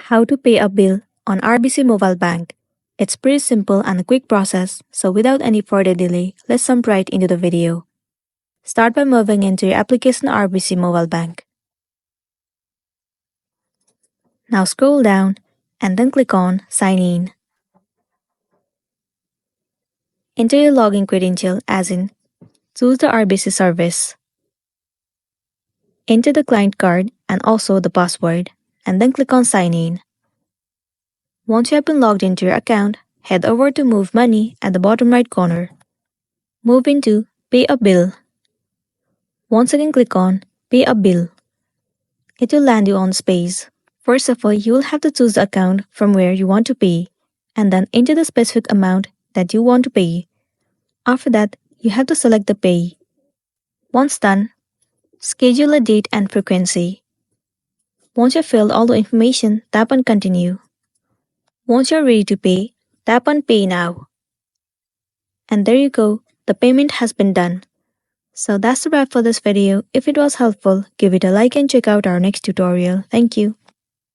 How to pay a bill on RBC Mobile Bank. It's pretty simple and a quick process, so without any further delay, let's jump right into the video. Start by moving into your application RBC Mobile Bank. Now scroll down and then click on Sign In. Enter your login credential as in choose the RBC service. Enter the client card and also the password, and then click on Sign In. Once you have been logged into your account, head over to Move Money at the bottom right corner. Move into Pay a Bill. Once again click on Pay a Bill. It will land you on this page. First of all, you will have to choose the account from where you want to pay, and then enter the specific amount that you want to pay. After that, you have to select the pay. Once done, schedule a date and frequency. Once you've filled all the information, tap on Continue. Once you're ready to pay, tap on Pay Now. And there you go, the payment has been done. So that's the wrap for this video. If it was helpful, give it a like and check out our next tutorial. Thank you.